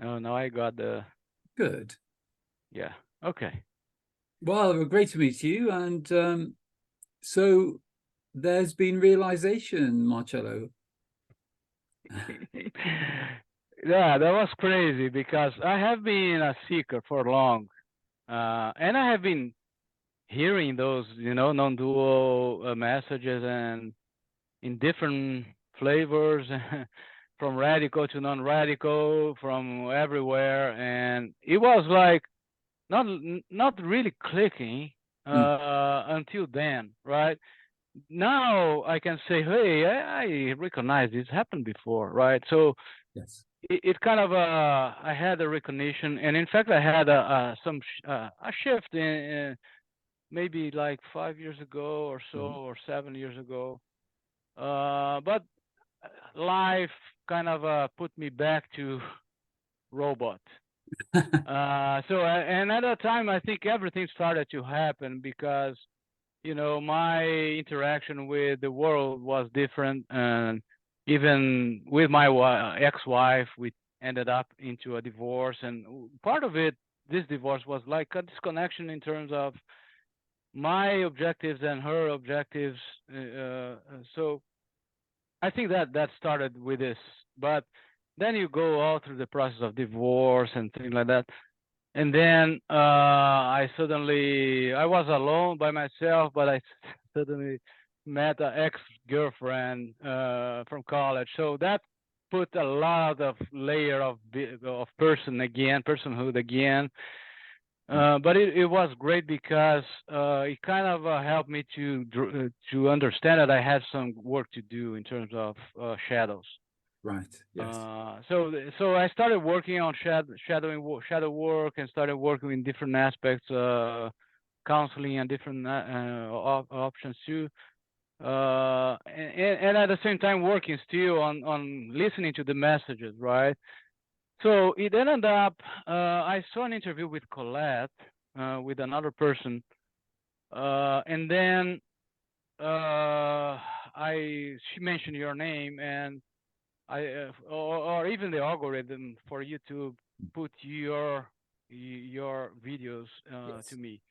Oh, now I got the, Good. yeah. Okay. Well, great to meet you. And so there's been realization, Marcello. Yeah, that was crazy because I have been a seeker for long, and I have been hearing those, non-dual messages and in different flavors, from radical to non-radical, from everywhere, and it was like not really clicking Mm. until then, right? Now I can say, hey, I recognize this happened before, right? So Yes. it kind of I had a recognition, and in fact I had a shift in maybe like 5 years ago or so, Mm. or 7 years ago. But life kind of put me back to robot. And at that time, I think everything started to happen because my interaction with the world was different, and even with my ex-wife, we ended up into a divorce, and part of it, this divorce was like a disconnection in terms of my objectives and her objectives. So I think that started with this, but then you go all through the process of divorce and things like that, and then I was alone by myself, but I suddenly met an ex-girlfriend from college, so that put a lot of layer of personhood again. But it was great because it kind of helped me to understand that I had some work to do in terms of shadows. Right. Yes. So I started working on shadow work, and started working in different aspects, counseling and different options too. And at the same time working still on listening to the messages, right? So it ended up, I saw an interview with Colette, with another person, and then she mentioned your name, and or even the algorithm for you to put your videos to Yes. me,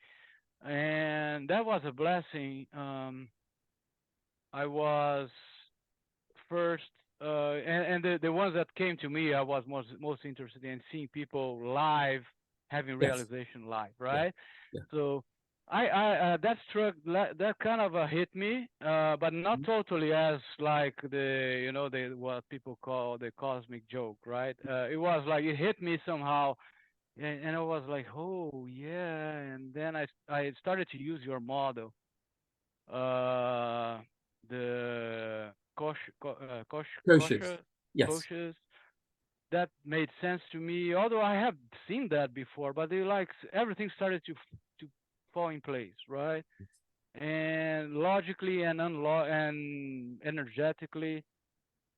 and that was a blessing. I was first, and the ones that came to me, I was most interested in seeing people live, having Yes. realization live, Yeah. right? Yeah. So that struck that kind of hit me, but not Mm. totally as like the what people call the cosmic joke, right? It was like it hit me somehow, and I was like, oh yeah, and then I started to use your model, uh, the Cautious. cautious, Yes. cautious. That made sense to me. Although I have seen that before, but it like everything started to fall in place, right? And logically and and energetically,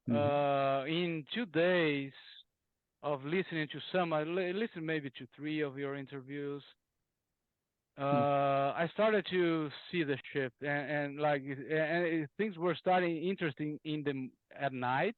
Mhm. in 2 days of listening to some, I listened maybe to three of your interviews. Mm. I started to see the shift, and like things were starting interesting in the at night.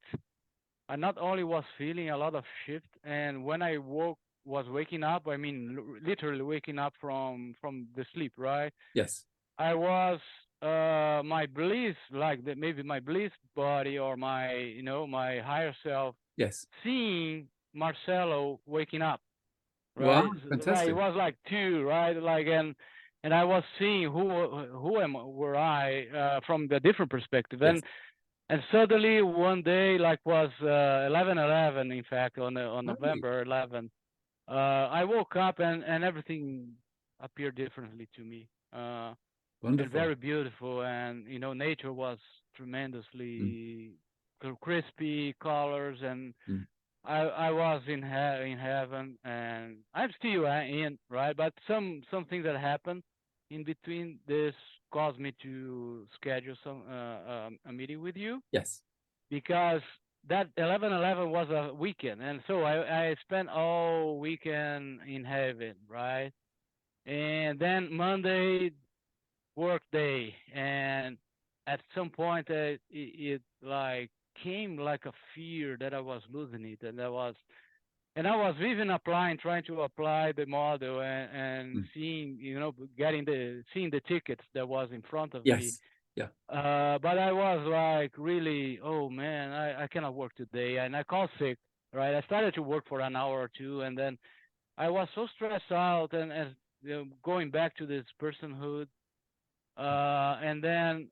I not only was feeling a lot of shift, and when I was waking up. I mean, literally waking up from the sleep, right? Yes. I was my bliss, like maybe my bliss body or my my higher self, Yes. seeing Marcelo waking up, Wow. right? Right. It Fantastic. was like two, right? Like and I was seeing who am were I from a different perspective, Yes. and suddenly one day, like was 11/11, in fact, on Right. November 11th, I woke up and everything appeared differently to me, and Wonderful. very beautiful, and nature was Mm. tremendously crispy colors, and Mm. I was in heaven, and I'm still in, right, but some things that happened in between this caused me to schedule a meeting with you, Yes. because that 11/11 was a weekend, and so I spent all weekend in heaven, right, and then Monday work day, and at some point it like came like a fear that I was losing it, and that was and I was even trying to apply the model and Mm. seeing, seeing the tickets that was in front of me. Yes. Yeah. But I was like really, oh man, I cannot work today, and I called sick. Right, I started to work for an hour or two, and then I was so stressed out, and going back to this personhood. And then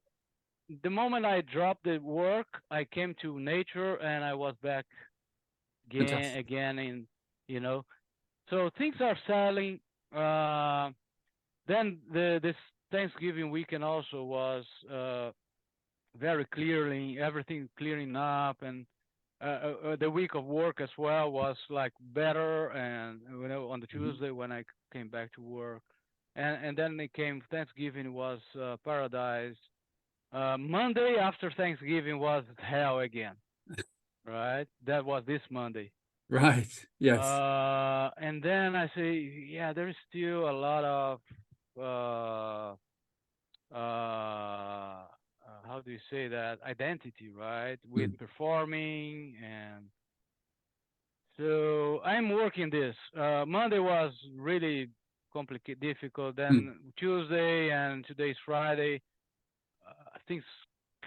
the moment I dropped the work, I came to nature, and I was back Fantastic. again in, you know. So things are selling. Uh, then this Thanksgiving weekend also was very clearly everything clearing up, and the week of work as well was like better. And on the Mhm. Tuesday when I came back to work, and then it came Thanksgiving was paradise. Monday after Thanksgiving was hell again, right? That was this Monday. Right. Yes. And then I say, yeah, there is still a lot of uh, how do you say that, identity, right? With Mm. performing, and so I'm working this. Monday was really complicated, difficult. Mm. Then Tuesday and today's Friday, things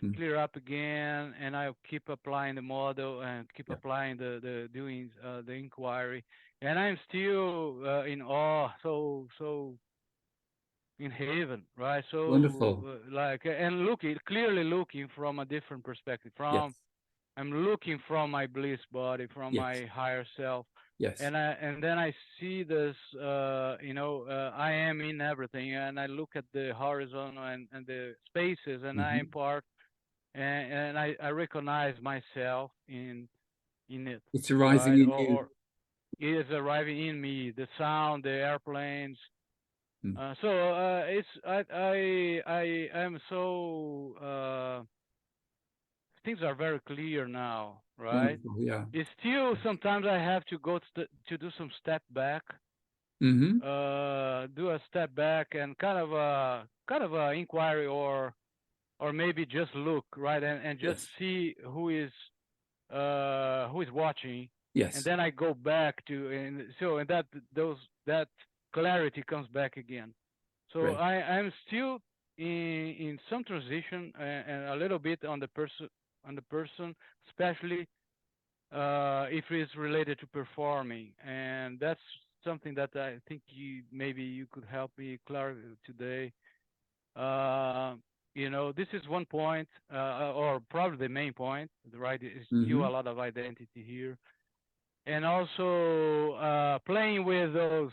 Mm. clear up again, and I keep applying the model and keep Yeah. applying the doing the inquiry, and I'm still in awe, so in heaven, right? So Wonderful. like, and looking clearly, looking from a different perspective. Yes. I'm looking from my bliss body, from Yes. my higher self, Yes. and then I see this, I am in everything, and I look at the horizon and the spaces, and I am Hmm. part, and I recognize myself in it, It's arising right? in Or you. it is arriving in me, the sound, the airplanes. Mm. It's I am so things are very clear now, right? Wonderful. Yeah. It's still sometimes I have to go to do some step back, Hmm. do a step back and kind of a inquiry, or maybe just look, right, and just Yes. see who is watching, and Yes. then I go back to, and so and that clarity comes back again. So Great. I'm still in some transition, and a little bit on the person, especially if it's related to performing, and that's something that I think maybe you could help me clarify today. Uh, this is one point, or probably the main point, right? Is still Hmm. a lot of identity here, and also playing with those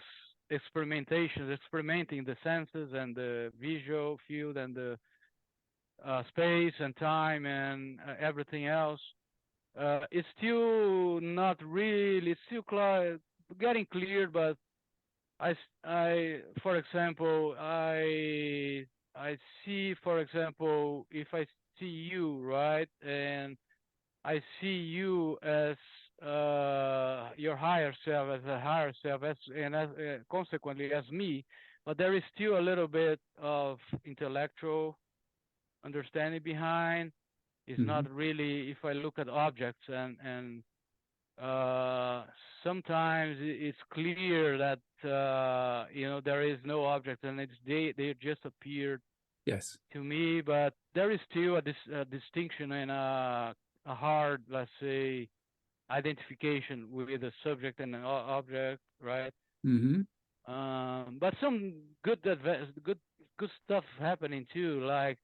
experimentations, experimenting the senses and the visual field and the space and time and everything else. It's still not really, it's still getting clear, but for example, I see, for example, if I see you, right, and I see you as your higher self, as a higher self, and as consequently as me, but there is still a little bit of intellectual understanding behind. It's Hmm. not really, if I look at objects, and uh, sometimes it's clear that there is no object, and they just appeared Yes. to me, but there is still a distinction and a hard, let's say, identification with a subject and an object, right? Hmm. But some good stuff happening too. Like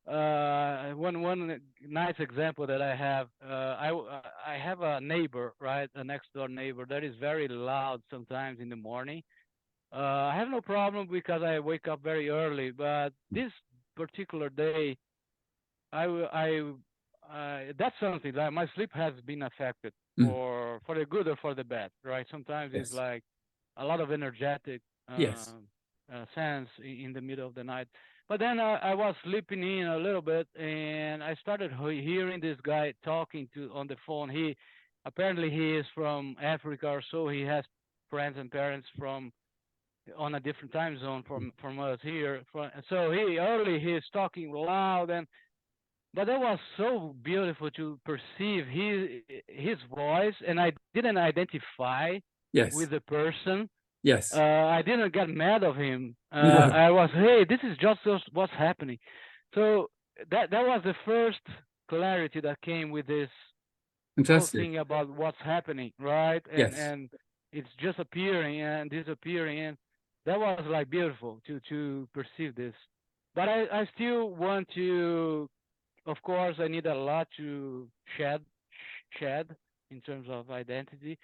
one nice example that I have. I have a neighbor, right, a next door neighbor that is very loud sometimes in the morning. I have no problem because I wake up very early, but this particular day, that's something that my sleep has been affected Mm. for the good or for the bad, right? Sometimes it's Yes. like a lot of energetic Yes. sense in the middle of the night. But then I was sleeping in a little bit, and I started hearing this guy talking to on the phone. He apparently he is from Africa or so. He has friends and parents from on a different time zone from us here. So he is talking loud, but that was so beautiful to perceive his voice, and I didn't identify Yes. with the person. Yes. I didn't get mad of him. No. I was, hey, this is just what's happening. So that was the first clarity that came with this whole Fantastic. thing about what's happening, right? Yes. And it's just appearing and disappearing, and that was like beautiful to perceive this. But I still want to, of course, I need a lot to shed shed in terms of identity.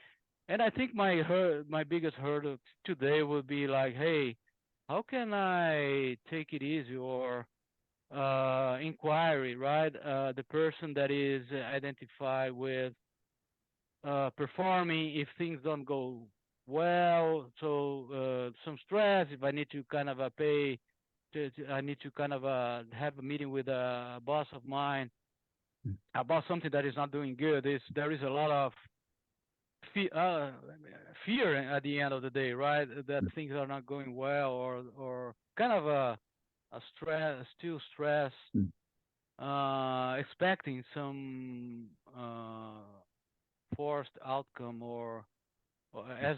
And I think my biggest hurdle today would be like, hey, how can I take it easy, or inquiry, right? The person that is identified with performing if things don't go well, so some stress. If I need to kind of pay, I need to kind of have a meeting with a boss of mine about something that is not doing good. There is a lot of fear at the end of the day, right? That things are not going well, or kind of a stress, still stress, Mm. expecting some forced outcome, or as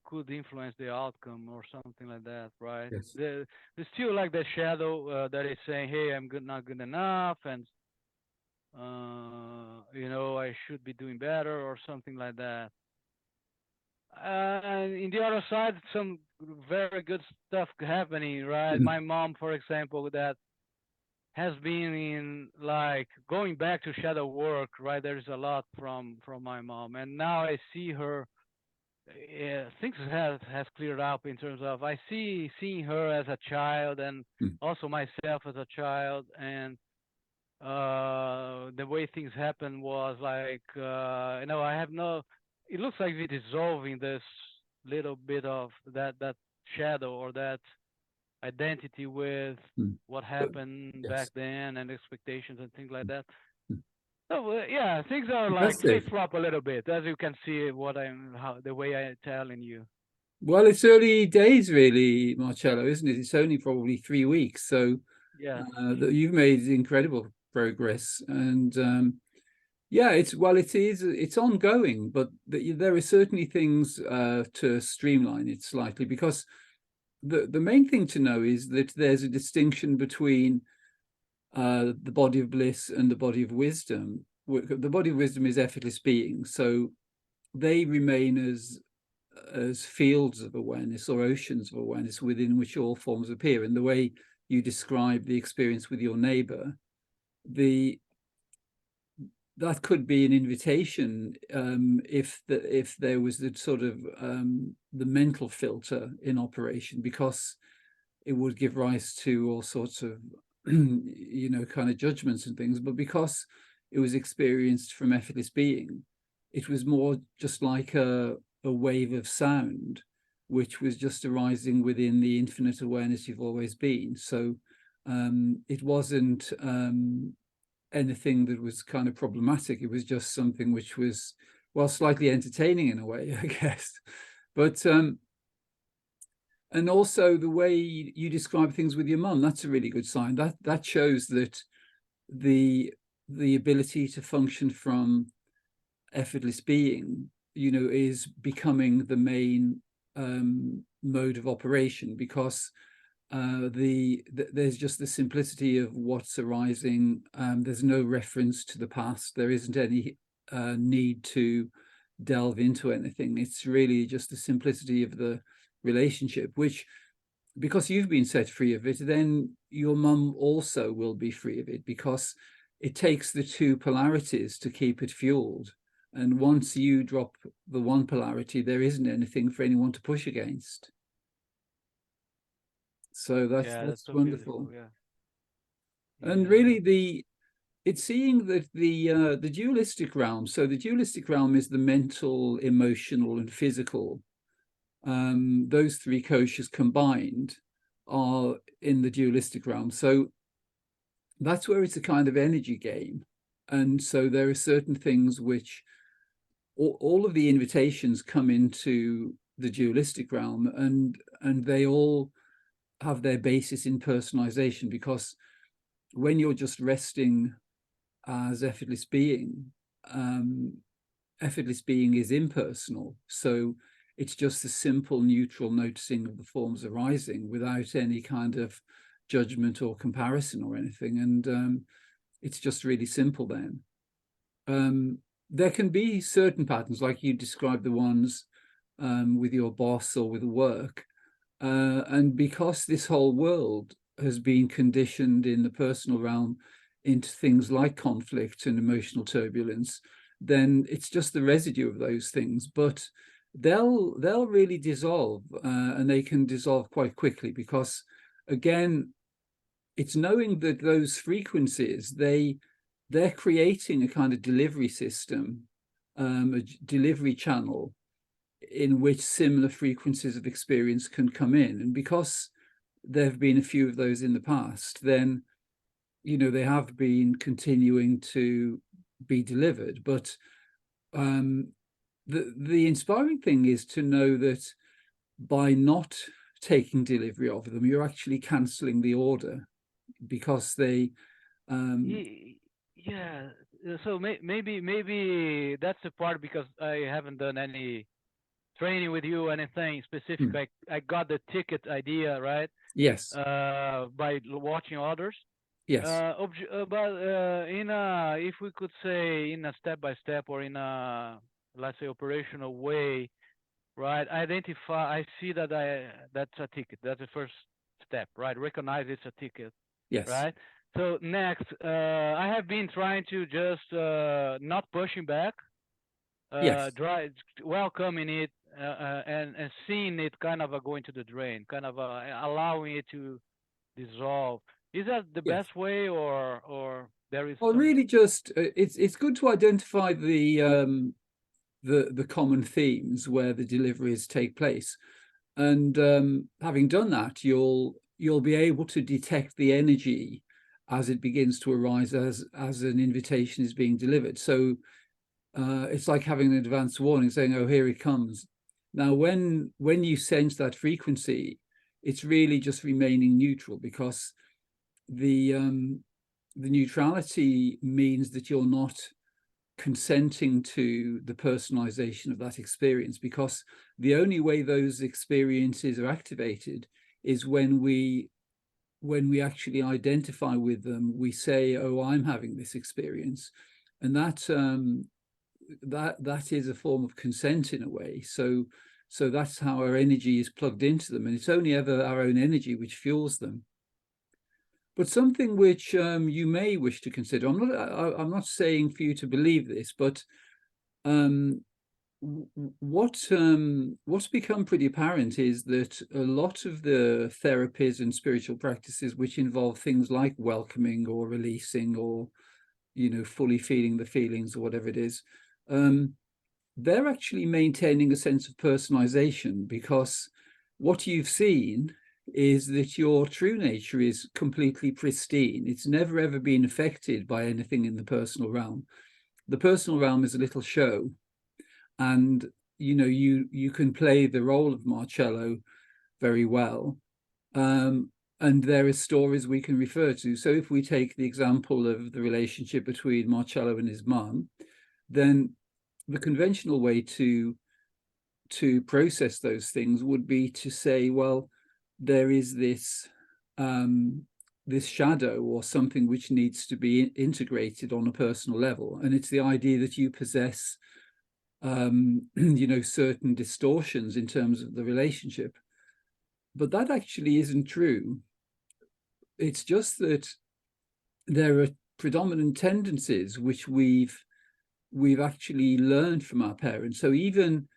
could influence the outcome or something like that, right? Yes. There's still like the shadow that is saying, "Hey, I'm good, not good enough," and I should be doing better or something like that. And in the other side, some very good stuff happening, right? Mm. My mom, for example, that has been in like going back to shadow work, right? There's a lot from my mom, and now I see her. Things has cleared up in terms of I seeing her as a child, and Mm. also myself as a child, and the way things happened was like I have no. It looks like we're dissolving this little bit of that shadow or that identity with Mm. what But happened back yes. then and expectations and things like Mm. that. Mm. So yeah, things are like flip Fantastic. flop a little bit, as you can see what I'm how the way I'm telling you. Well, it's early days, really, Marcello, isn't it? It's only probably 3 weeks, so Yes. that you've made incredible progress. And yeah, it's ongoing, but there are certainly things to streamline it slightly, because the main thing to know is that there's a distinction between the body of bliss and the body of wisdom. The body of wisdom is effortless being, so they remain as fields of awareness or oceans of awareness within which all forms appear. And the way you describe the experience with your neighbor, the that could be an invitation, if there was the sort of the mental filter in operation, because it would give rise to all sorts of kind of judgments and things. But because it was experienced from effortless being, it was more just like a wave of sound, which was just arising within the infinite awareness you've always been. So it wasn't anything that was kind of problematic. It was just something which was, well, slightly entertaining in a way, I guess. But and also the way you describe things with your mum, that's a really good sign. That shows that the ability to function from effortless being, is becoming the main mode of operation, because there's just the simplicity of what's arising. There's no reference to the past. There isn't any need to delve into anything. It's really just the simplicity of the relationship, which, because you've been set free of it, then your mum also will be free of it, because it takes the two polarities to keep it fueled. And once you drop the one polarity, there isn't anything for anyone to push against. So that's Yeah, that's that's so wonderful. beautiful. Yeah. And Yeah. really, it's seeing that the dualistic realm. So the dualistic realm is the mental, emotional, and physical. Those three koshas combined are in the dualistic realm. So that's where it's a kind of energy game. And so there are certain things which all of the invitations come into the dualistic realm, and they all have their basis in personalization, because when you're just resting as effortless being. Effortless being is impersonal, so it's just a simple neutral noticing of the forms arising without any kind of judgment or comparison or anything, and it's just really simple then. There can be certain patterns, like you described the ones with your boss or with work, and because this whole world has been conditioned in the personal realm into things like conflict and emotional turbulence, then it's just the residue of those things. But they'll really dissolve, and they can dissolve quite quickly, because again, it's knowing that those frequencies, they're creating a kind of delivery system, a delivery channel in which similar frequencies of experience can come in. And because there have been a few of those in the past, then, you know, they have been continuing to be delivered. But the inspiring thing is to know that by not taking delivery of them, you're actually cancelling the order, because they Yeah. So maybe that's the part, because I haven't done any training with you, anything specific. I got the ticket idea, right? Yes. By watching others. Yes. But if we could say in a step by step, or in a, let's say, operational way, right? Identify. I see that that's a ticket. That's the first step, right? Recognize it's a ticket, Yes. right? So next, I have been trying to just not pushing back, Yes. welcoming it, and seeing it kind of going to the drain, kind of allowing it to dissolve. Is that the Yes. best way, or there is Well, some? really, just it's good to identify the common themes where the deliveries take place, and having done that, you'll be able to detect the energy as it begins to arise as an invitation is being delivered. So it's like having an advance warning saying, "Oh, here it comes." Now, when you sense that frequency, it's really just remaining neutral, because the neutrality means that you're not consenting to the personalization of that experience, because the only way those experiences are activated is when we actually identify with them. We say, "Oh, I'm having this experience," and that is a form of consent in a way. So that's how our energy is plugged into them, and it's only ever our own energy which fuels them. But something which you may wish to consider, I'm not saying for you to believe this, but what's become pretty apparent is that a lot of the therapies and spiritual practices which involve things like welcoming or releasing, or, you know, fully feeling the feelings, or whatever it is, they're actually maintaining a sense of personalization, because what you've seen is that your true nature is completely pristine. It's never ever been affected by anything in the personal realm. The personal realm is a little show, and you know, you can play the role of Marcello very well, and there are stories we can refer to. So if we take the example of the relationship between Marcello and his mom, then the conventional way to process those things would be to say, well, there is this this shadow or something which needs to be integrated on a personal level, and it's the idea that you possess you know, certain distortions in terms of the relationship. But that actually isn't true. It's just that there are predominant tendencies which we've actually learned from our parents. So even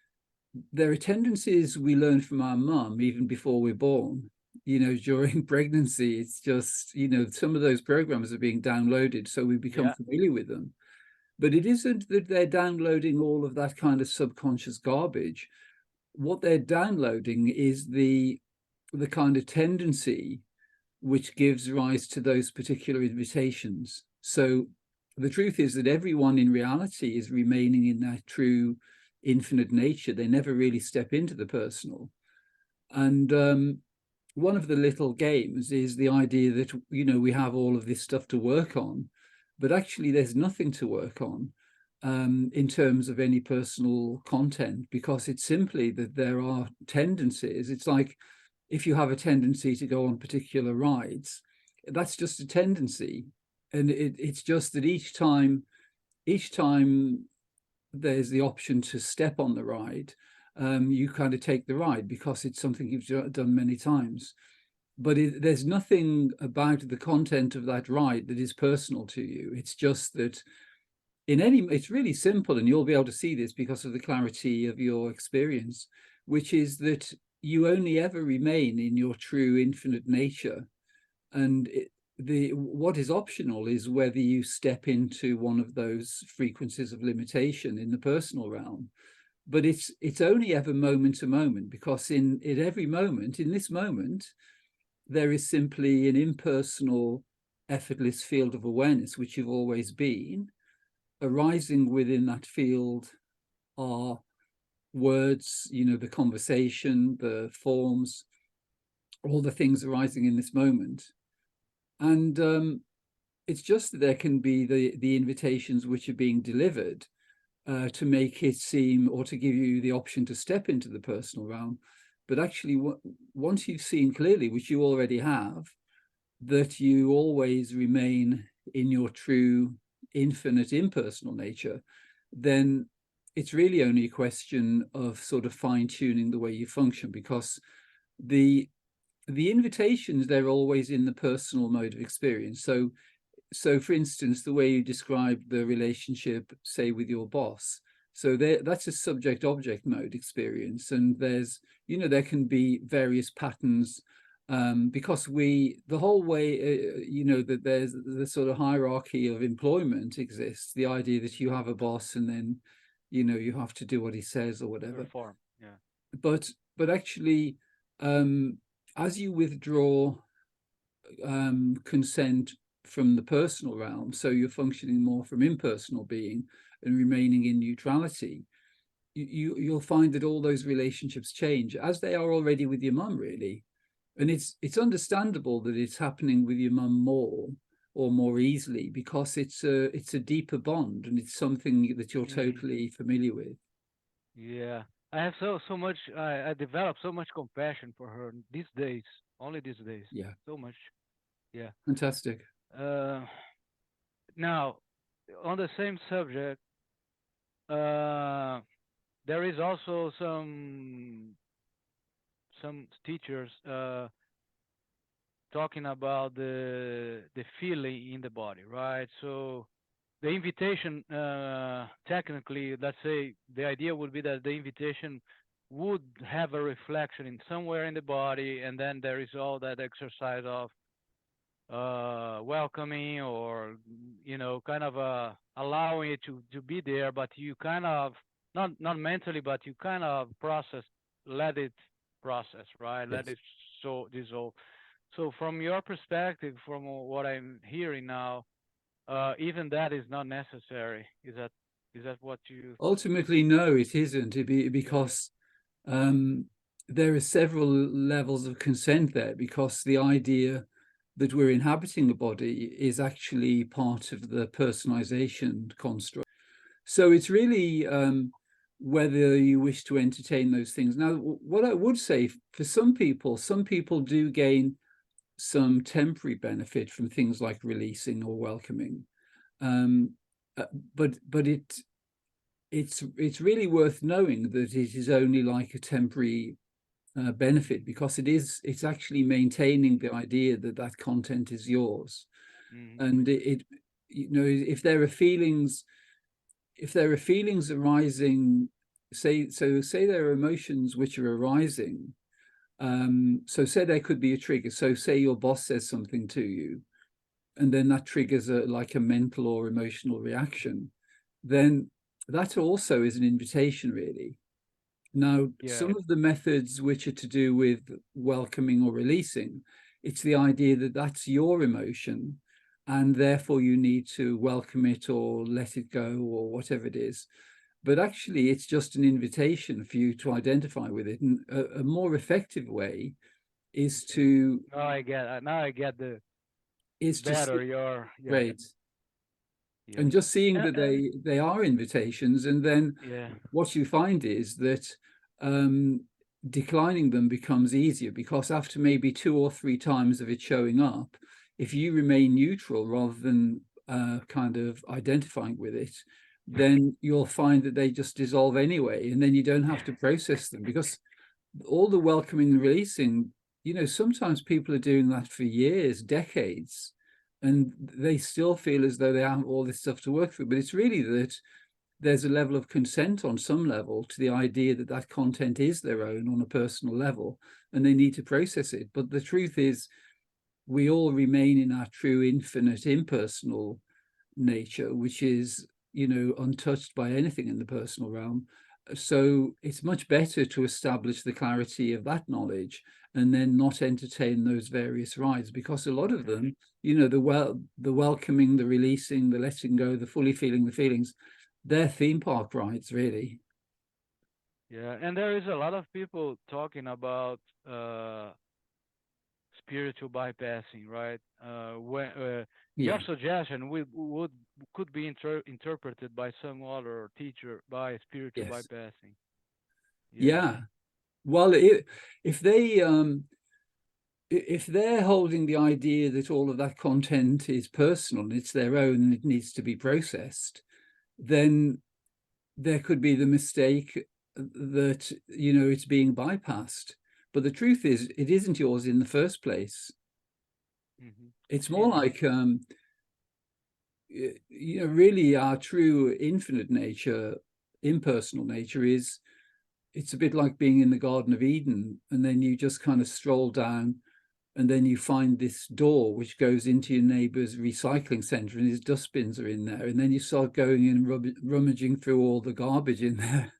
there are tendencies we learn from our mum even before we're born. You know, during pregnancy, it's just, you know, some of those programs are being downloaded, so we become familiar with them. But it isn't that they're downloading all of that kind of subconscious garbage. What they're downloading is the kind of tendency which gives rise to those particular invitations. So the truth is that everyone in reality is remaining in that true infinite nature. They never really step into the personal. And one of the little games is the idea that, you know, we have all of this stuff to work on, but actually there's nothing to work on in terms of any personal content, because it's simply that there are tendencies. It's like if you have a tendency to go on particular rides, that's just a tendency. And it's just that each time there's the option to step on the ride, you kind of take the ride because it's something you've done many times. But there's nothing about the content of that ride that is personal to you. It's just that it's really simple, and you'll be able to see this because of the clarity of your experience, which is that you only ever remain in your true infinite nature. And what is optional is whether you step into one of those frequencies of limitation in the personal realm. But it's only ever moment to moment, because in every moment, in this moment, there is simply an impersonal, effortless field of awareness, which you've always been. Arising within that field are words, the conversation, the forms, all the things arising in this moment. And it's just that there can be the invitations which are being delivered to make it seem, or to give you the option to step into the personal realm. But actually, once you've seen clearly, which you already have, that you always remain in your true, infinite, impersonal nature, then it's really only a question of sort of fine-tuning the way you function, because the invitations, they're always in the personal mode of experience. So for instance, the way you describe the relationship, say, with your boss, so that's a subject-object mode experience. And there can be various patterns, because the whole way, that there's the sort of hierarchy of employment exists, the idea that you have a boss and then, you have to do what he says or whatever. Perform, yeah. But actually, as you withdraw consent from the personal realm, so you're functioning more from impersonal being and remaining in neutrality, you'll find that all those relationships change, as they are already with your mum, really. And it's understandable that it's happening with your mum more easily, because it's a deeper bond, and it's something that you're totally familiar with. Yeah, I have so much. I developed so much compassion for her these days. Only these days. Yeah, So much. Yeah. fantastic. Uh, Now, on the same subject, uh, there is also some teachers talking about the feeling in the body, right? So the invitation, technically, let's say the idea would be that the invitation would have a reflection in somewhere in the body, and then there is all that exercise of welcoming, or kind of allowing it to be there, but you kind of not mentally, but you kind of let it process, right? Let Yes. it so dissolve. So from your perspective, from what I'm hearing now, even that is not necessary. Is that what you? Ultimately, no, it isn't. Yeah. Because there are several levels of consent there, because the idea that we're inhabiting a body is actually part of the personalization construct. So it's really whether you wish to entertain those things. Now, what I would say, for some people do gain some temporary benefit from things like releasing or welcoming. Um, uh, but it's really worth knowing that it is only like a temporary benefit, because it's actually maintaining the idea that that content is yours. Hmm. And if there are feelings arising, say there are emotions which are arising, so say there could be a trigger. So say your boss says something to you, and then that triggers like a mental or emotional reaction, then that also is an invitation, really. Now, Yeah. some of the methods which are to do with welcoming or releasing, it's the idea that that's your emotion, and therefore you need to welcome it or let it go or whatever it is. But actually, it's just an invitation for you to identify with it. And a more effective way is to Now I get the is to better see. your, yeah. Great. Yes. And just seeing that And they are invitations, and then yeah. what you find is that um, declining them becomes easier, because after maybe 2 or 3 times of it showing up, if you remain neutral rather than kind of identifying with it, then you'll find that they just dissolve anyway, and then you don't have to process them, because all the welcoming and releasing, sometimes people are doing that for years, decades, and they still feel as though they have all this stuff to work through. But it's really that there's a level of consent on some level to the idea that that content is their own on a personal level, and they need to process it. But the truth is, we all remain in our true, infinite, impersonal nature, which is, untouched by anything in the personal realm. So it's much better to establish the clarity of that knowledge and then not entertain those various rides, because a lot of Okay. them, the welcoming, the releasing, the letting go, the fully feeling the feelings, they're theme park rides, really. Yeah, and there is a lot of people talking about spiritual bypassing, right? When your Yeah. suggestion would could be interpreted by some other teacher by spiritual Yes. bypassing. Yes. Yeah. Well, if they if they're holding the idea that all of that content is personal and it's their own and it needs to be processed, then there could be the mistake that, it's being bypassed. But the truth is, it isn't yours in the first place. Hmm. It's more Indeed. like, really our true infinite nature, impersonal nature is, it's a bit like being in the Garden of Eden, and then you just kind of stroll down, and then you find this door which goes into your neighbor's recycling center, and his dustbins are in there, and then you start going in and rummaging through all the garbage in there,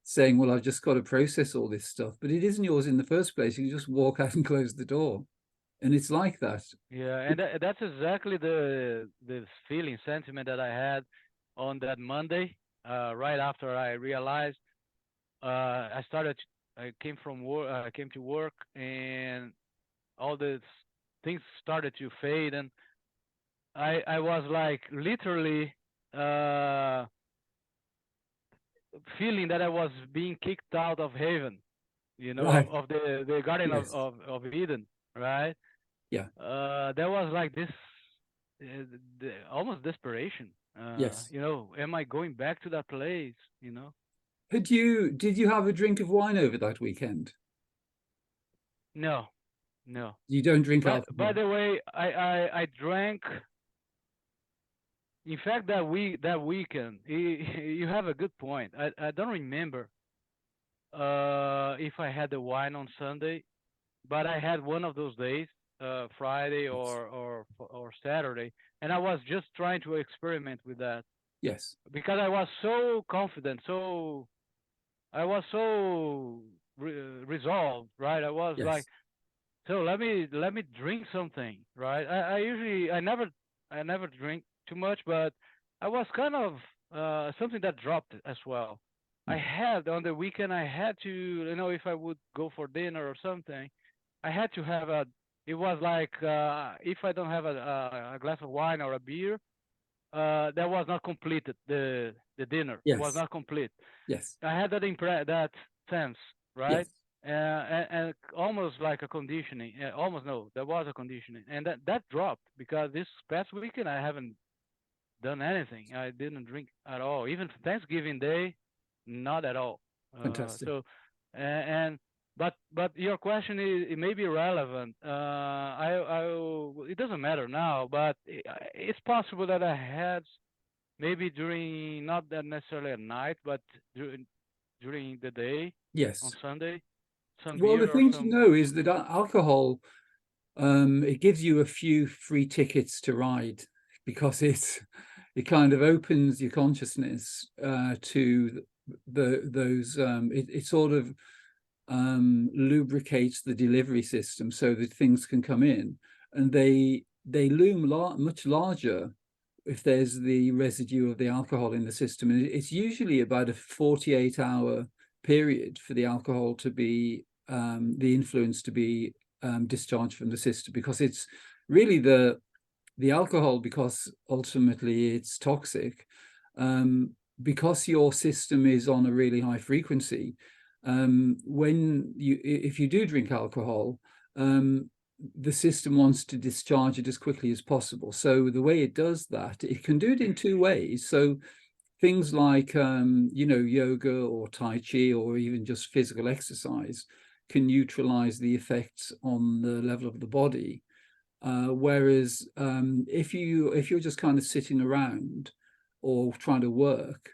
saying, well, I've just got to process all this stuff. But it isn't yours in the first place. You just walk out and close the door, and it's like that. Yeah, and that's exactly the feeling sentiment that I had on that Monday. Right after I realized, I started. I came from work. I came to work, and all the things started to fade, and I was like literally uh feeling that I was being kicked out of heaven, Right. of the Garden Yes. of Eden, right? Yeah. There was like this almost desperation. Yes. Am I going back to that place? Did you have a drink of wine over that weekend? No, no. You don't drink But by alcohol? the way, I drank. In fact, that weekend, you have a good point. I don't remember if I had the wine on Sunday, but I had one of those days, Friday Yes. or Saturday, and I was just trying to experiment with that Yes. because I was so confident, I was so resolved, right? I was like, Yes. so let me drink something, right? I never drink too much, but I was kind of something that dropped as well. I Mm. had on the weekend I had to, if I would go for dinner or something, I had to have a. It was like if I don't have a glass of wine or a beer, that was not completed. The dinner was Yes. not complete. Yes. I had that sense, right? Yes. And almost like a conditioning. Almost no, there was a conditioning, and that dropped because this past weekend I haven't done anything. I didn't drink at all. Even Thanksgiving Day, not at all. Fantastic. So, and but your question is it may be relevant. It doesn't matter now, but it's possible that I had maybe during not that necessarily at night, but during the day on Yes. Sunday, some Well, the beer or thing to some. know is that alcohol, it gives you a few free tickets to ride, because it kind of opens your consciousness to those. It sort of lubricates the delivery system so that things can come in, and they loom much larger if there's the residue of the alcohol in the system. And it's usually about a 48-hour period for the alcohol to be the influence to be discharged from the system, because it's really the alcohol, because ultimately it's toxic, because your system is on a really high frequency, if you do drink alcohol, the system wants to discharge it as quickly as possible. So the way it does that, it can do it in two ways. So things like yoga or Tai Chi or even just physical exercise can neutralize the effects on the level of the body. Whereas if you're just kind of sitting around or trying to work,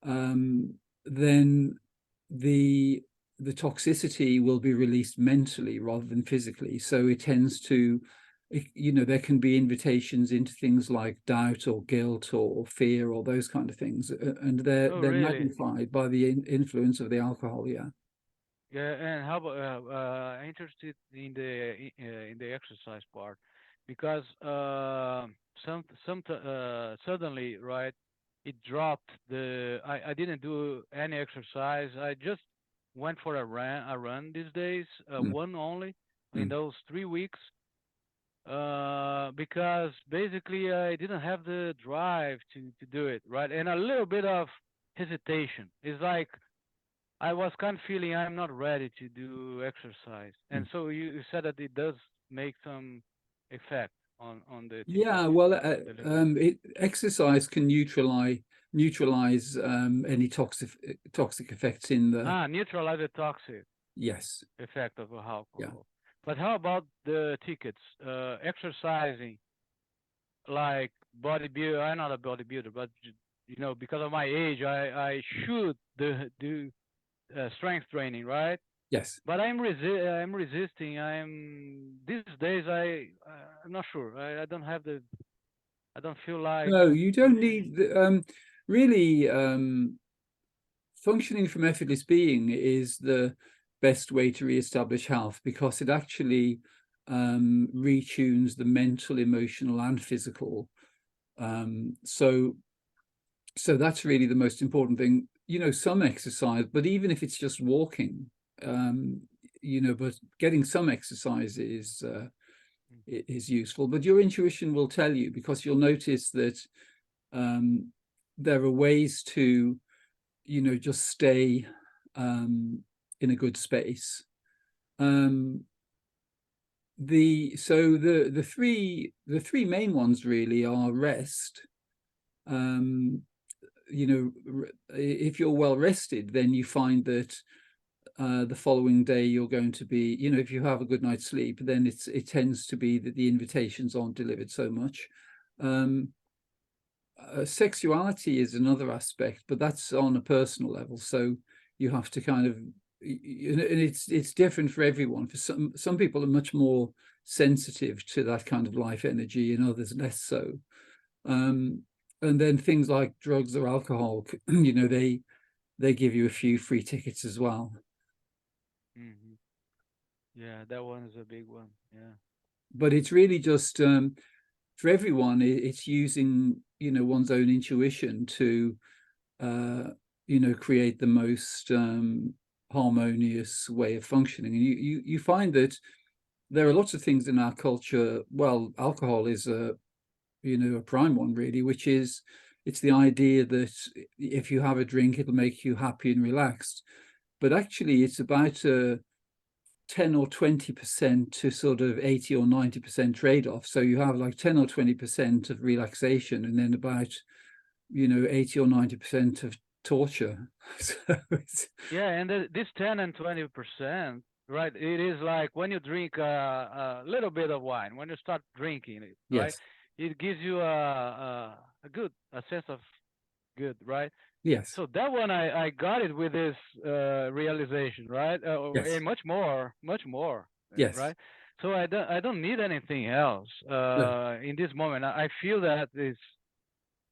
then the toxicity will be released mentally rather than physically. So it tends to, there can be invitations into things like doubt or guilt or fear or those kind of things, and they're really? magnified by the influence of the alcohol. Yeah. Yeah, and how about I'm interested in the exercise part because suddenly, right, it dropped the I didn't do any exercise. I just went for a run these days, Mm, one only in mm. those 3 weeks. Because basically I didn't have the drive to do it, right? And a little bit of hesitation. It's like I was kind of feeling I'm not ready to do exercise. And so you said that it does make some effect on the Yeah, tissues, well, right? On the liver. exercise can neutralize any toxic effects in the. Neutralize the toxic Yes. effect of Yeah. alcohol. But how about the tickets? Exercising like bodybuilder. I'm not a bodybuilder, but because of my age, I should do strength training, right? Yes. But I'm resisting. I'm these days I'm not sure. I don't have the I don't feel like. No, you don't need really. Functioning from effortless being is the best way to reestablish health, because it actually retunes the mental, emotional, and physical. So that's really the most important thing. Some exercise, but even if it's just walking, um, but getting some exercise is useful. But your intuition will tell you, because you'll notice that um, there are ways to just stay in a good space. The three main ones really are rest. If you're well rested, then you find that the following day you're going to be, if you have a good night's sleep, then it tends to be that the invitations aren't delivered so much. Sexuality is another aspect, but that's on a personal level. So you have to kind of, and it's different for everyone. For some people are much more sensitive to that kind of life energy, and others less so. And then things like drugs or alcohol, they give you a few free tickets as well. Hmm. Yeah, that one is a big one. Yeah. But it's really just for everyone. It's using one's own intuition to create the most harmonious way of functioning. And you find that there are lots of things in our culture. Well, alcohol is a prime one, really, which is it's the idea that if you have a drink, it'll make you happy and relaxed. But actually, it's about 10 or 20% to sort of 80 or 90% trade-off. So you have like 10 or 20% of relaxation, and then about 80 or 90% of torture. So Yeah, and this 10 and 20%, right? It is like when you drink a little bit of wine, when you start drinking it, right? yes, It gives you a sense of good, right? yes, So that one I got it with this realization, right? yes, And much more, yes. right? So I don't need anything else No, in this moment. I feel that it's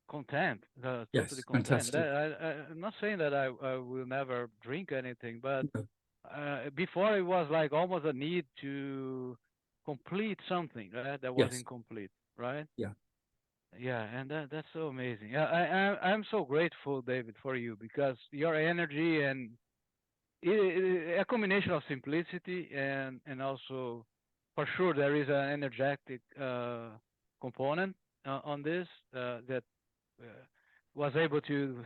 content, totally yes, content. fantastic. I'm not saying that I will never drink anything, but No, before it was like almost a need to complete something, right? That was yes, incomplete, right? yeah, Yeah, and that's so amazing. Yeah, I'm so grateful, David, for you because your energy and a combination of simplicity and also for sure there is an energetic component on this that was able to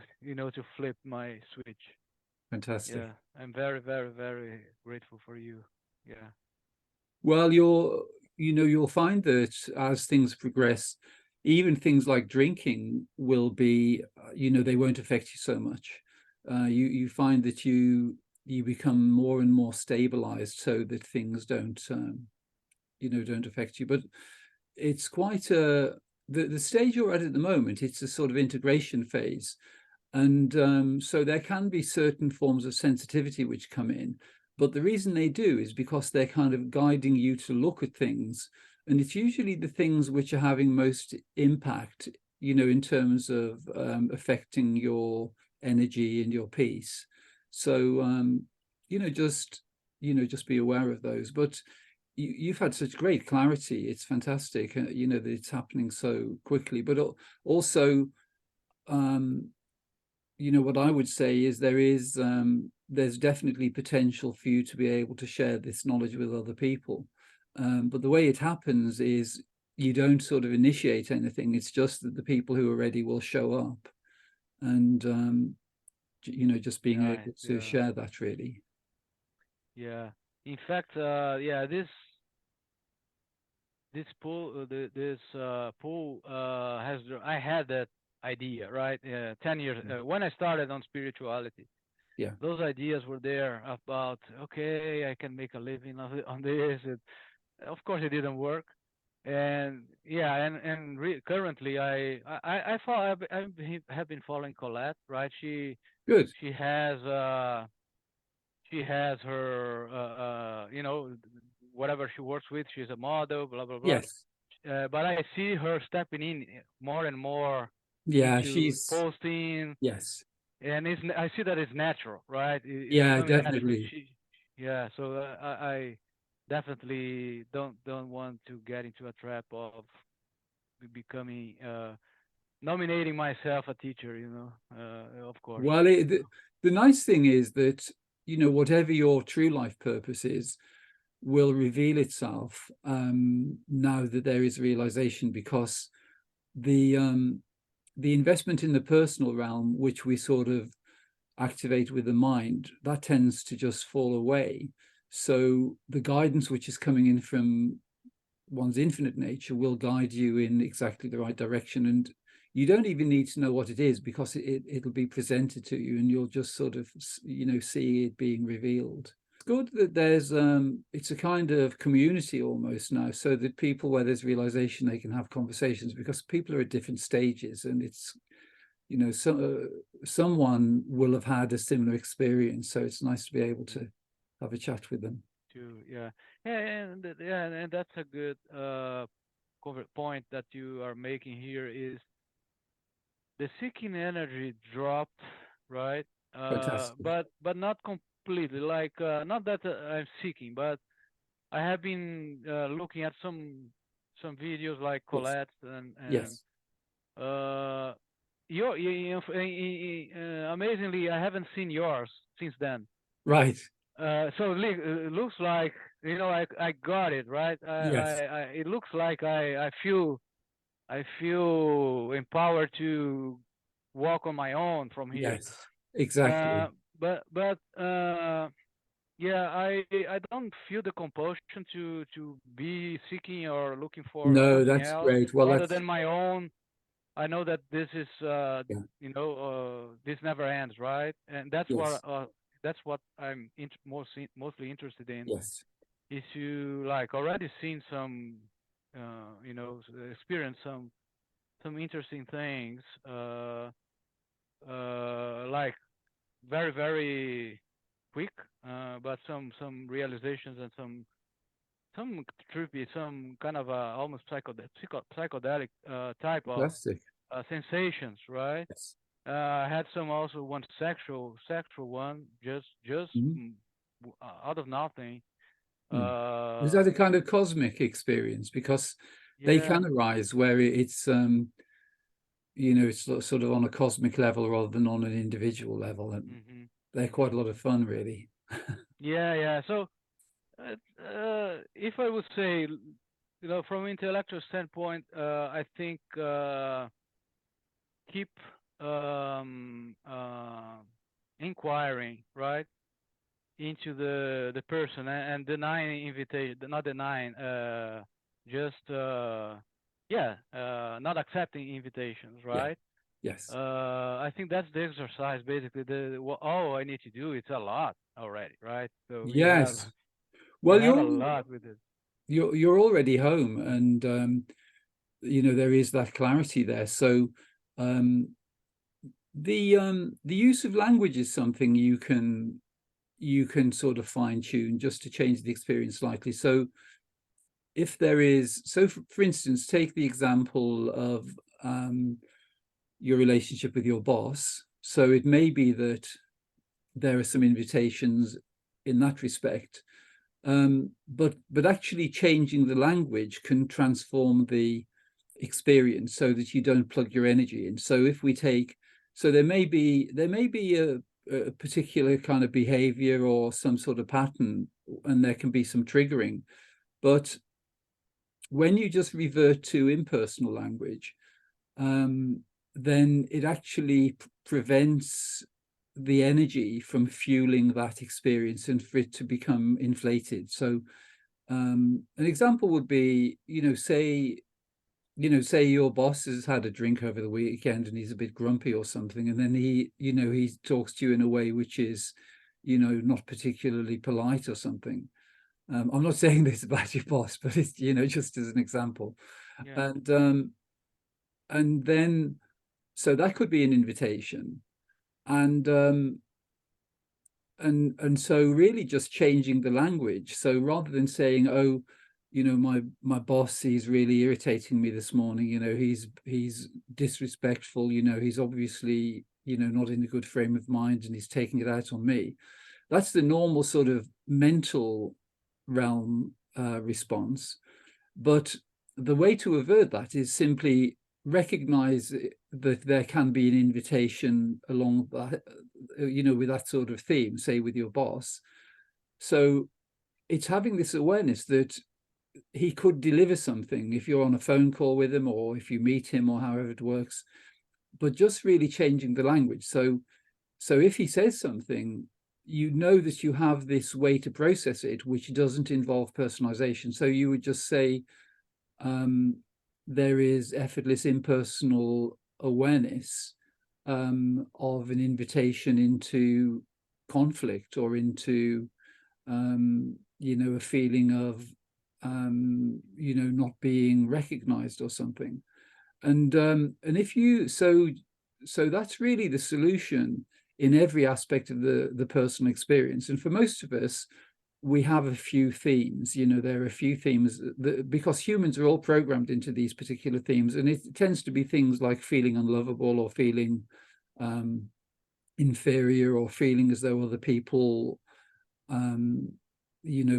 to flip my switch. Fantastic. Yeah, I'm very, very, very grateful for you. Yeah. Well, you'll find that as things progress, even things like drinking will be, they won't affect you so much. You find that you become more and more stabilized so that things don't affect you. But it's quite the stage you're at the moment, it's a sort of integration phase. And so there can be certain forms of sensitivity which come in. But the reason they do is because they're kind of guiding you to look at things. And it's usually the things which are having most impact, in terms of affecting your energy and your peace. So, just be aware of those. But you've had such great clarity. It's fantastic, that it's happening so quickly. But also, what I would say is there's definitely potential for you to be able to share this knowledge with other people. But the way it happens is you don't sort of initiate anything. It's just that the people who are ready will show up, and just being Right. able to Yeah. share that really. Yeah. In fact, yeah, this pool, this pool has. I had that idea, right? 10 years when I started on spirituality. Yeah. Those ideas were there about, okay, I can make a living on this. Of course, it didn't work. And yeah, and currently have been following Colette, right? Good. She has she has her whatever she works with. She's a model, blah blah blah. Yes. But I see her stepping in more and more Yeah. into posting, Yes. and I see that it's natural, right? It's Yeah. coming naturally. Definitely. Yeah. So I definitely don't want to get into a trap of becoming nominating myself a teacher. Of course. Well, the nice thing is that whatever your true life purpose is, will reveal itself now that there is realization, because the investment in the personal realm, which we sort of activate with the mind, that tends to just fall away. So the guidance which is coming in from one's infinite nature will guide you in exactly the right direction, and you don't even need to know what it is, because it'll be presented to you and you'll just sort of see it being revealed. It's good that there's it's a kind of community almost now, so that people, where there's realization, they can have conversations, because people are at different stages, and it's someone will have had a similar experience, so it's nice to be able to have a chat with them. Yeah, and that's a good point that you are making here. Is the seeking energy dropped, right? Fantastic. But not completely. Like not that I'm seeking, but I have been looking at some videos like Yes. Colette and Yes. uh, amazingly, I haven't seen yours since then. Right. So it looks like I got it right. Yes. It looks like I feel empowered to walk on my own from here. Yes. Exactly. Uh, but yeah, I don't feel the compulsion to be seeking or looking for No, something that's else great. Well, other that's than my own. I know that this is yeah. this never ends, right? And Yes. that's what I'm mostly interested in, Yes. is to like already seen some experience some interesting things like very very quick, but some realizations and some trippy, some kind of almost psychedelic type of Fantastic. sensations, right? Yes. I had some also one sexual one, just Mhm. out of nothing. Mm. Is that Uh, a kind of cosmic experience? Because they yeah. can arise where it's it's sort of on a cosmic level rather than on an individual level, and Mhm. they're quite Mhm. a lot of fun, really. Yeah, yeah. So, if I would say from an intellectual standpoint, I think keep um, uh, inquiring, right, into the person and denying invitation, not denying, just yeah, not accepting invitations, Yeah. right? Yes. I think that's the exercise basically. All I need to do, it's a lot already, right? So Yes. you Well, have a lot with it. you're already home, and there is that clarity there. So um, the use of language is something you can sort of fine tune just to change the experience slightly. So if there is, so for instance, take the example of your relationship with your boss. So it may be that there are some invitations in that respect, but actually changing the language can transform the experience so that you don't plug your energy in. So if we take, so there may be a particular kind of behavior or some sort of pattern, and there can be some triggering. But when you just revert to impersonal language, um, then it actually prevents the energy from fueling that experience and for it to become inflated. So an example would be, say your boss has had a drink over the weekend and he's a bit grumpy or something, and then he talks to you in a way which is, not particularly polite or something. I'm not saying this about your boss, but it's, just as an example. Yeah. And then, so that could be an invitation. And so really just changing the language. So rather than saying, oh, my boss, he's really irritating me this morning, he's disrespectful, he's obviously, not in a good frame of mind and he's taking it out on me. That's the normal sort of mental realm response. But the way to avert that is simply recognize that there can be an invitation along that, with that sort of theme, say with your boss. So it's having this awareness that he could deliver something if you're on a phone call with him or if you meet him or however it works, but just really changing the language. So if he says something, that you have this way to process it, which doesn't involve personalization. So you would just say, there is effortless impersonal awareness of an invitation into conflict or into a feeling of not being recognized or something. And if you so that's really the solution in every aspect of the personal experience. And for most of us, we have a few themes. There are a few themes because humans are all programmed into these particular themes, and it tends to be things like feeling unlovable or feeling inferior or feeling as though other people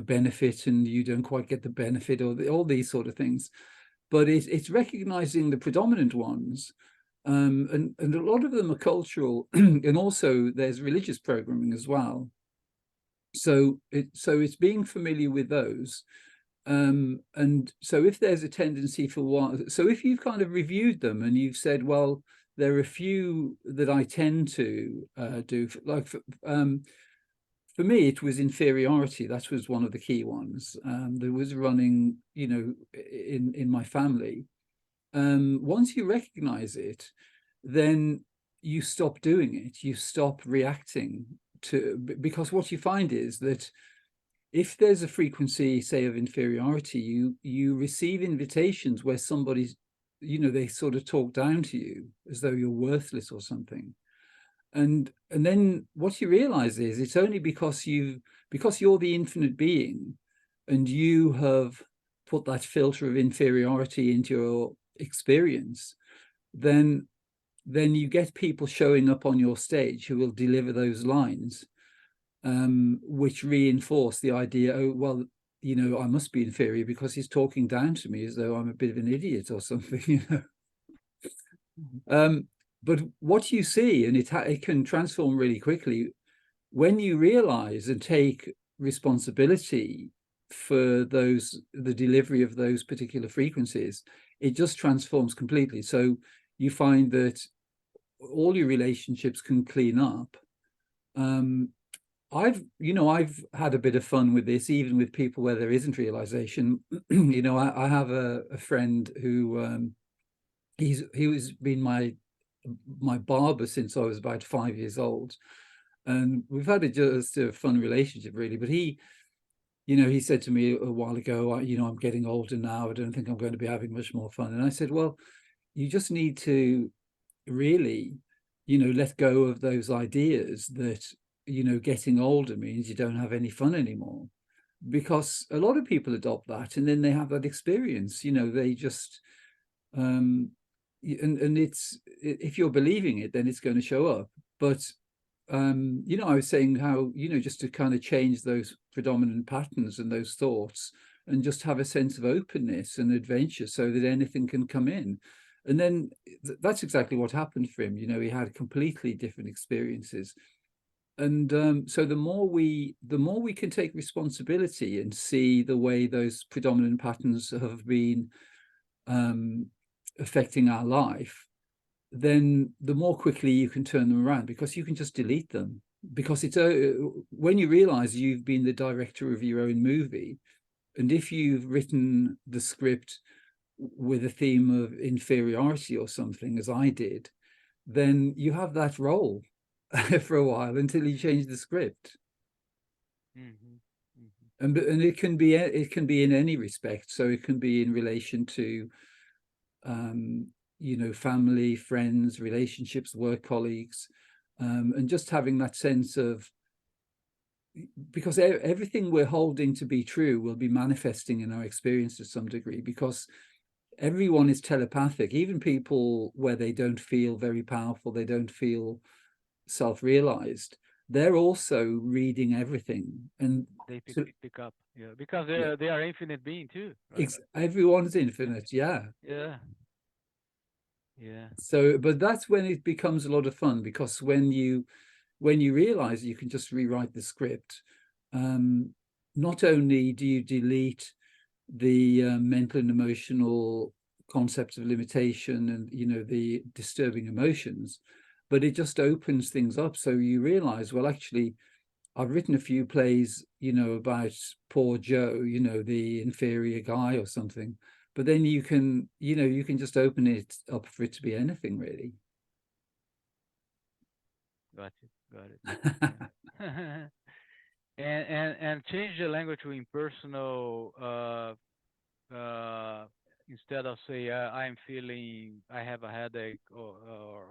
benefit and you don't quite get the benefit, or all these sort of things. But it's recognizing the predominant ones, and a lot of them are cultural and also there's religious programming as well. So it's being familiar with those. And so if there's a tendency for one, so if you've kind of reviewed them and you've said, well, there are a few that I tend to do, like for me, it was inferiority. That was one of the key ones. That was running, in my family. Once you recognize it, then you stop doing it. You stop reacting to, because what you find is that if there's a frequency, say, of inferiority, you receive invitations where somebody's, they sort of talk down to you as though you're worthless or something. And then what you realize is it's only because you're the infinite being and you have put that filter of inferiority into your experience, then you get people showing up on your stage who will deliver those lines, which reinforce the idea, oh, well, I must be inferior because he's talking down to me as though I'm a bit of an idiot or something. But what you see, and it can transform really quickly when you realize and take responsibility for the delivery of those particular frequencies, it just transforms completely. So you find that all your relationships can clean up. I've had a bit of fun with this, even with people where there isn't realization. I have a friend who he's been my barber since I was about 5 years old, and we've had just a fun relationship, really. But he said to me a while ago, I'm getting older now. I don't think I'm going to be having much more fun. And I said, well, you just need to really, let go of those ideas that, getting older means you don't have any fun anymore. Because a lot of people adopt that, and then they have that experience, they just, and it's, if you're believing it, then it's going to show up. But I was saying how, just to kind of change those predominant patterns and those thoughts, and just have a sense of openness and adventure so that anything can come in. And then that's exactly what happened for him. He had completely different experiences. And so the more we can take responsibility and see the way those predominant patterns have been affecting our life, then the more quickly you can turn them around, because you can just delete them. Because it's when you realize you've been the director of your own movie, and if you've written the script with a theme of inferiority or something, as I did, then you have that role for a while until you change the script. And it can be in any respect. So it can be in relation to family, friends, relationships, work colleagues, and just having that sense of, because everything we're holding to be true will be manifesting in our experience to some degree, because everyone is telepathic. Even people where they don't feel very powerful, they don't feel self-realized, they're also reading everything, and they pick up, because they are infinite being too, right? Everyone's infinite. Yeah. So, but that's when it becomes a lot of fun, because when you realize you can just rewrite the script, not only do you delete the mental and emotional concepts of limitation and the disturbing emotions, but it just opens things up. So you realize, well, actually, I've written a few plays, about poor Joe, the inferior guy or something. But then you can just open it up for it to be anything, really. Got it. Yeah. and change the language to impersonal, instead of say, I'm feeling, I have a headache, or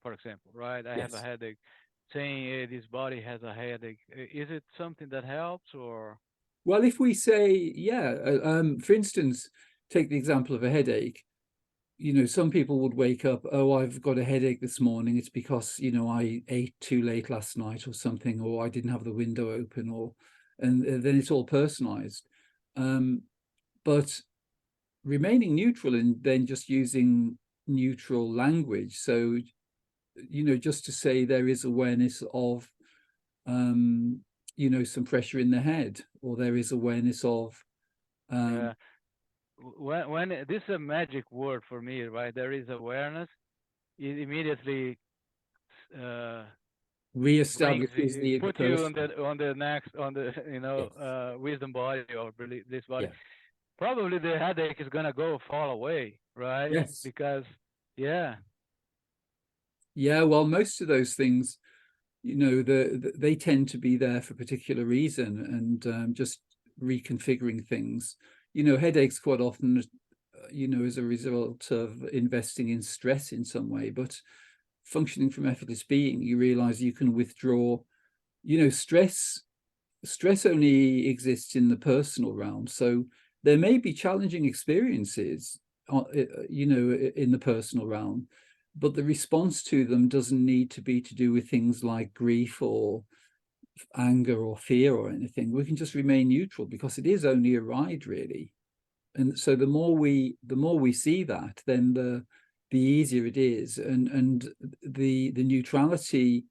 for example, right? I have a headache. Saying, hey, this body has a headache. Is it something that helps, or? Well, if we say, for instance, take the example of a headache. Some people would wake up, oh, I've got a headache this morning. It's because, I ate too late last night or something, or I didn't have the window open, and then it's all personalized. But remaining neutral and then just using neutral language. So, just to say there is awareness of, some pressure in the head, or there is awareness of. When this is a magic word for me, right? There is awareness. It immediately reestablishes the put person. you on the next wisdom body or this body. Yeah. Probably the headache is gonna go fall away, right? Yes. Because well, most of those things, they tend to be there for a particular reason, and just reconfiguring things. Headaches quite often, as a result of investing in stress in some way. But functioning from effortless being, you realize you can withdraw. Stress only exists in the personal realm. So there may be challenging experiences, in the personal realm, but the response to them doesn't need to be to do with things like grief or anger or fear or anything. We can just remain neutral, because it is only a ride, really. And so the more we see that, then the easier it is, and the neutrality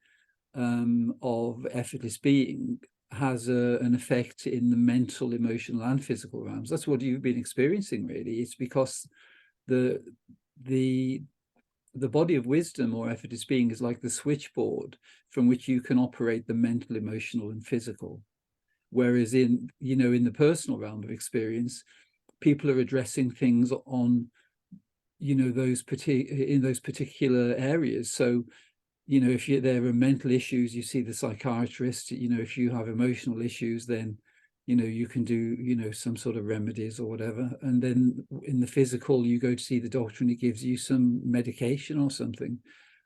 of effortless being has an effect in the mental, emotional, and physical realms. That's what you've been experiencing, really. It's because the the the body of wisdom or effort is being is like the switchboard from which you can operate the mental, emotional, and physical. Whereas in in the personal realm of experience, people are addressing things on in those particular areas. So if there are mental issues, you see the psychiatrist. If you have emotional issues, then you can do some sort of remedies or whatever. And then in the physical, you go to see the doctor and he gives you some medication or something.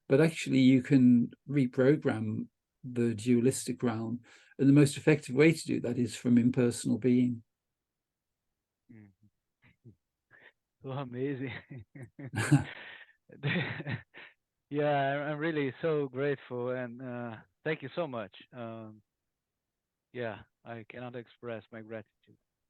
But actually you can reprogram the dualistic realm, and the most effective way to do that is from impersonal being. So amazing. Yeah, I'm really so grateful, and thank you so much. Yeah, I cannot express my gratitude.